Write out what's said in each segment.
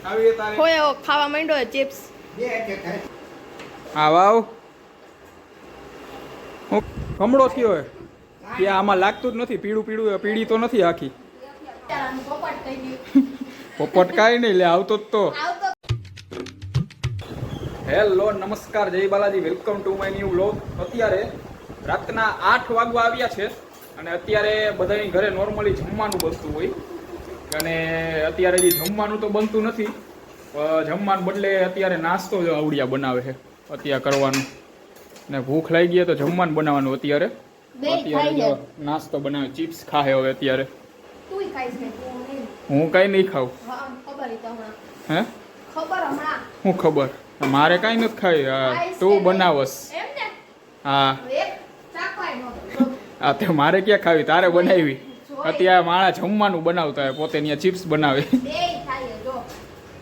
હોય ખાવા માંડ્યો ચિપ્સ હા વાવ કમળો થયો હે ત્યાં આમાં લાગતું જ નથી પીળું પીળું પીળી તો નથી આખી પોપટ કાંઈ નહીં લે આવતો જ તો હેલો નમસ્કાર જય Balaji welcome to my new vlog અત્યારે રાતના 8 વાગવા આવ્યા છે અને અત્યારે બધાની ઘરે નોર્મલી જમવાનું બનતું હોય અને અત્યારે જે જમવાનું તો બનતું નથી જમવાનું બદલે અત્યારે નાસ્તો જ આવડિયા બનાવે છે અત્યારે કરવાનું ને ભૂખ લાગી ગઈ તો જમવાનું બનાવવાનું અત્યારે નાસ્તો બનાવે ચિપ્સ ખાહે હવે અત્યારે હું કઈ નહીં ખાઉં હે હું ખબર મારે કઈ નથી ખાવી તું બનાવસ હા હા તે મારે ક્યાં ખાવી તારે બનાવી અત્યારે મારા જમવાનું બનાવતા હોય પોતે ત્યાં ચિપ્સ બનાવે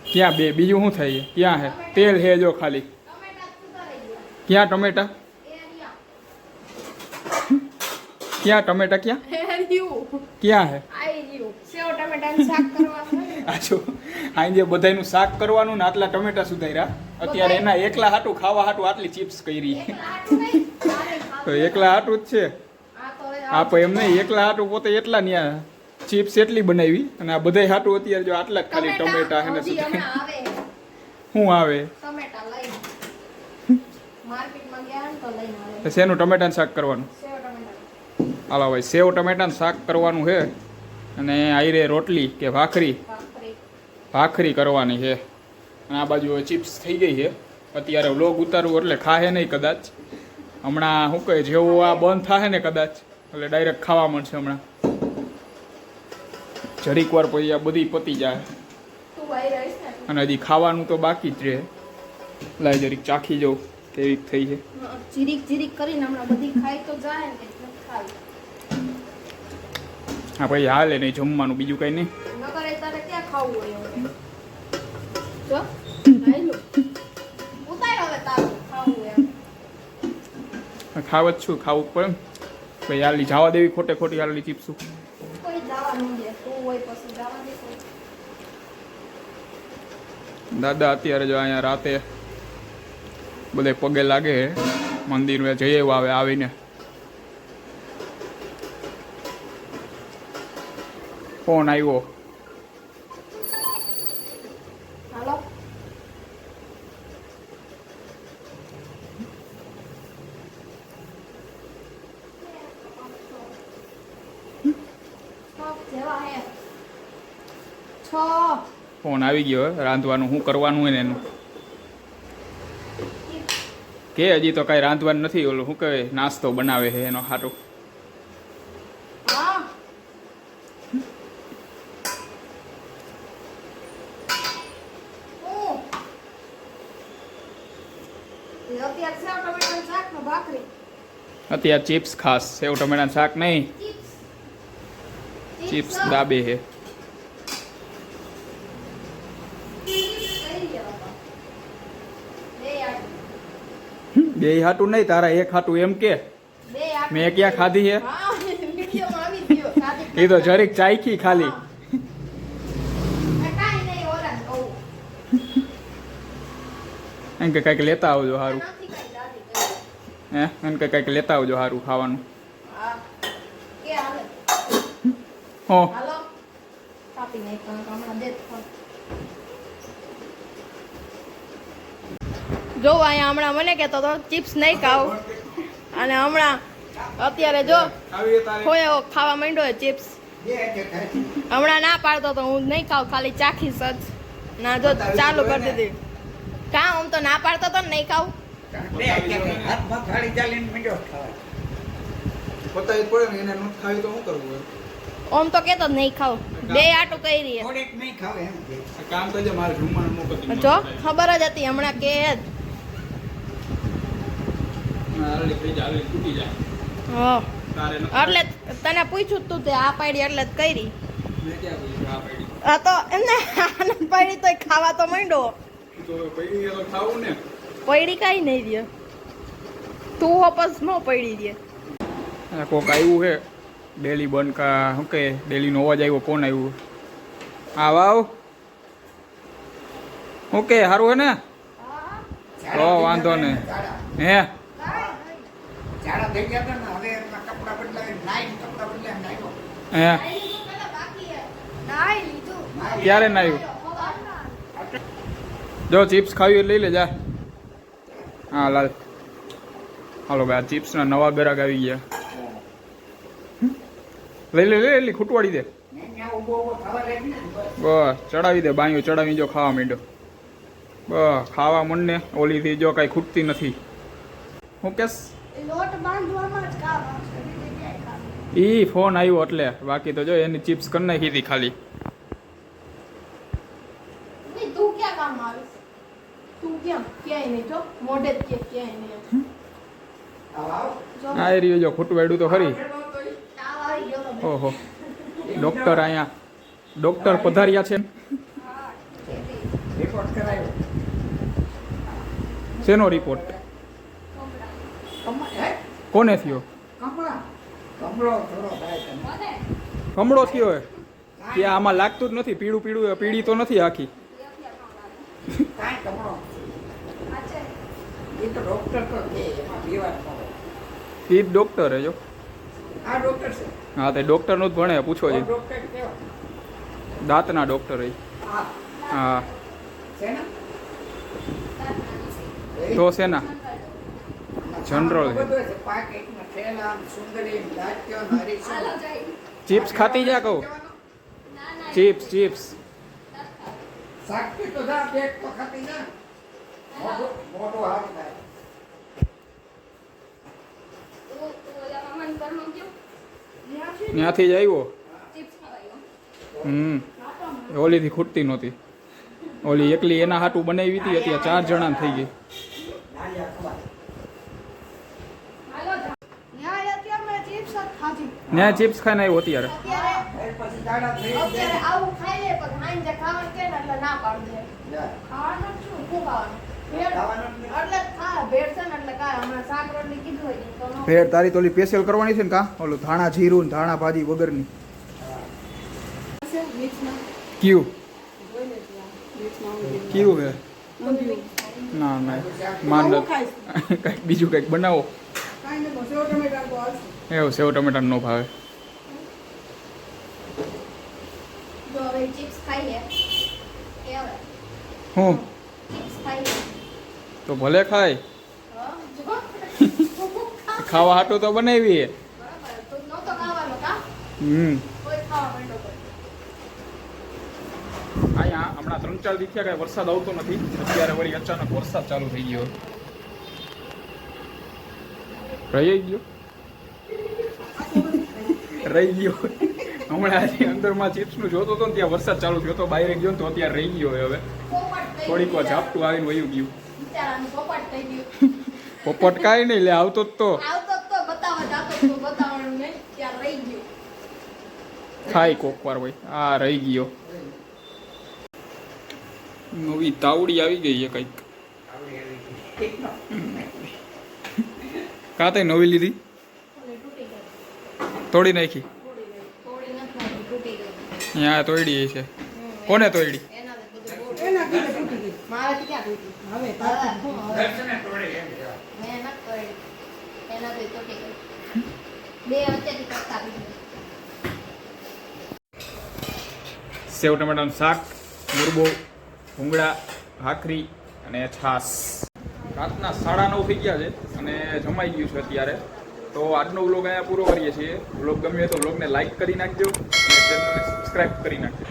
ક્યાં બે બીજું શું થાય ક્યાં હે તેલ હે જો ખાલી ક્યાં ટમેટા ક્યાં ટમેટા ક્યાં ક્યાં હે આજો આજે બધાનું શાક કરવાનું ને આટલા ટમેટા સુધાર્યા અત્યારે એના એકલા હાટું ખાવા હાટું આટલી ચિપ્સ કરી તો એકલા હાટું જ છે આપ એમ નહીં એકલા હાટું પોતે એટલા ન્યા ચિપ્સ એટલી બનાવી અને આ બધા હાટું અત્યારે જો આટલા જ ખાલી ટમેટા હે ને શું આવે શેનું ટમેટાનું શાક કરવાનું હાલો ભાઈ સેવ ટમેટાનું શાક કરવાનું છે અને આયરે રોટલી કે ભાખરી કરવાની છે અને આ બાજુ ચિપ્સ થઈ ગઈ છે અત્યારે વ્લોગ ઉતારવું એટલે ખાહે નહીં કદાચ હમણાં શું કહે જેવું આ બંધ થાય ને કદાચ એટલે ડાયરેક્ટ ખાવા મળશે હમણાં જરીક વાર પછી આ બધી પતી જાય અને હજી ખાવાનું તો બાકી જ રહે લાય જરીક ચાખી જવું કેવી થઈ છે જીરીક કરીને હમણાં બધી ખાઈ તો જાય ને હા ભાઈ હાલે નહીં જમવાનું બીજું કઈ નહીં તારે ક્યાં ખાવું હોય જો ઉતાર હવે તારું ખાવું ખાવ જ છું ખાવું પડે ભાઈ હાલી જવા દેવી ખોટે ખોટી હાલી ચીપસું કોઈ જવાનું છે તું હોય પછી જવા દે દાદા અત્યારે જો અહીંયા રાતે બધે પગે લાગે મંદિરમાં જઈએ આવે આવીને ફોન આવ્યો હાલો ફોન આવી ગયો રાંધવાનું શું કરવાનું હોય ને એનું કે હજી તો કઈ રાંધવાનું નથી ઓલું શું કહે નાસ્તો બનાવે છે એનો હાટો અત્યારે ચિપ્સ ખાસ સેવ ટમેટાનું શાક નહીં ચિપ્સ દાબે છે બે હાટું નહીં તારા એક હાટું એમ કે મેં ક્યાં ખાધી છે એ તો જરીક ચાખી ખાલી એમ કે કઈક લેતા આવજો સારું હે એમ કે કઈક લેતા આવજો સારું ખાવાનું હો જો અહીંયા હમણાં મને કહેતો તો ચિપ્સ નહીં ખાવ અને હમણાં અત્યારે જો હોય ખાવા માંડ્યો ચિપ્સ હમણાં ના પાડતો તો હું નહીં ખાવ ખાલી ચાખીશ જ ના જો ચાલુ કરી દીધી કા હું તો ના પાડતો તો નહીં ખાવ ઓમ તો કેતો નહીં ખાવ બે આટું કઈ રહી જો ખબર જ હતી હમણાં કે એટલે તને પૂછ્યું તું તે આ પાડી એટલે જ કરી હા તો એમને પાડી તો ખાવા તો માંડો પડી કઈ નહીં દે તું હોપસ ન પડી દે કોક આવ્યું છે ડેલી બંધ કા શું કે ડેલીનો અવાજ આવ્યો કોણ આવ્યું આવ આવ ઓકે સારું હે ને તો વાંધો નહીં હે ઝાડા થઈ ગયા હતા ને હવે એમના કપડાં બદલાવીને નાઈને કપડાં બદલાવીને નાખ્યો. હે નાઈ લીધું. ક્યારે નાયું જો ચિપ્સ ખાવી હોય લઈ લે જા હા લાલ હાલો ભાઈ ચિપ્સના નવા ગ્રાહક આવી ગયા લઈ લે એટલી ખૂટવાડી દે ત્યાં ઊભો ઊભો ખાવા લાગી ને બસ. બસ ચડાવી દે બાયું ચડાવી જો ખાવા માંડ્યો બસ ખાવા મનને ઓલીથી જો કાંઈ ખૂટતી નથી હું કેસ લોટ બાંધવામાં જ કામ આવશે બીજી ક્યાંય કામ નહીં. ઈ ફોન આવ્યો એટલે બાકી તો જો એની ચિપ્સ કરી નાખી હતી ખાલી નહીં, તું ક્યાં કામ આવીશ? તું કેમ ક્યાંય નહીં જો મોઢે જ કે ક્યાંય નહીં. આવ આવ. જો આ એ રહ્યો જો ખૂટવાડ્યું તો ખરી ખેડો તોય. તાવ આવી ગયો તો બે. ઓહો ડોક્ટર અહીંયા ડોક્ટર પધાર્યા છે રિપોર્ટ કરાયો. શેનો રિપોર્ટ હે? કોને થયો કમળા. કમળો થોડો થાય તને. કમળો થયો હે કે આમાં લાગતું જ નથી પીળું પીળું પીળી તો નથી આખી કાંઈ કમળો. એ તો ડોક્ટર તો કે એમાં બે વાત કરો. એ જ ડોક્ટર હે જો આ ડોક્ટર છે. હા તે ડોક્ટરનું જ ભણે પૂછો છે ડોક્ટર કેવો? દાંતના ડોક્ટર હે આ હા છે ને? તો શેના જનરલ છે. બધું છે. પાકેટમાં થેલા, સુંદરી, દાંતિયો, હરીસો. ચિપ્સ ખાતી જા કહું ચિપ્સ ચિપ્સ શાકથી તો જા પેટ તો ખાતી જા. મોઢું મોઢું હારું થાય. ત્યાંથી જ આવ્યો ઓલીથી ખૂટતી નહોતી ઓલી એકલી એના હાટું બનાવી હતી અત્યારે 4 જણા થઈ ગઈ નાળિયા ખવાય. ન્યાય અત્યારે મેં ચિપ્સ જ ખાધી. ત્યાં ચિપ્સ ખાઈને આવ્યો અત્યારે અત્યારે એર પછી દાડા થઈ અત્યારે આવું ખાઈ લે પણ સાંજે ખાવાનું કે ને એટલે ના પાડી દે. જાય. ખાવાનું જ શું ખાવાનું? ભેળ ખાવાનું જ નહીં. એટલે જ ખા ભેળ છે ને એટલે કાંઈ હમણાં શાક રોટલી કીધું હોય તો ન ભેળ તારી તો ઓલી સ્પેશિયલ કરવાની છે ને કા ઓલું ધાણા જીરું ને ધાણા ભાજી વગરની હશે મિક્સમાં ક્યુ જોઈને ત્યાં ક્યુ હે ના ના માન કંઈક બીજું કંઈક બનાવો એવું સેવ ટમેટા નો ભાવે જો હવે ચિપ્સ ખાઈએ કે હવે હું ચિપ્સ ખાઈએ તો ભલે ખાય જો ખાવા હાટું તો બનાવી બરાબર તો નહોતો ખાવાનો કા કોઈ ખાવા માંડો કોઈ અહીંયા હમણાં 3-4 દી થયા કાંઈ વરસાદ આવતો નથી અત્યારે વળી અચાનક વરસાદ ચાલુ થઈ ગયો રહી ગયો હમણાં આજે અંદરમાં ચિપ્સનું જોતો હતો ને ત્યાં વરસાદ ચાલુ થયો તો બહાર ગયો ને તો અત્યારે રહી ગયો હવે પોપટ થઈ થોડીક વાર ઝાપટું આવીને વયું ગયું બિચારાનું પોપટ થઈ ગયું પોપટ કાંઈ નહીં લે આવતો જ તો આવતો તો બતાવવા જાતો તો બતાવવાનું નહીં ત્યાં રહી ગયું થાય કોક વાર ભાઈ આ રહી ગયો નવી તાવડી આવી ગઈ છે કંઈક કાં તઈ નવી લીધી ઓલી તૂટી ગઈ તોડી નાખી તૂટી ગઈ તોડી નથી નાખી, તૂટી ગઈ અહીંયા તોડી છે કોને તોડી એના બધું બોલ મારાથી ક્યાં તૂટી હવે હું હવે દર્શને તોડે એમ કહેવાય. મેં નથી તોડી એના તો તૂટી ગઈ બે વચ્ચેથી કરતા બીજું સેવ ટમેટાનું શાક મુરબો ભૂંગળા ભાખરી અને છાશ રાતના 9:30 થઈ ગયા છે અને જમાઈ ગયું છે અત્યારે તો આજનો વ્લોગ અહીંયા પૂરો કરીએ છીએ વ્લોગ ગમ્યો તો વ્લોગને લાઈક કરી નાખજો અને ચેનલને સબસ્ક્રાઈબ કરી નાખજો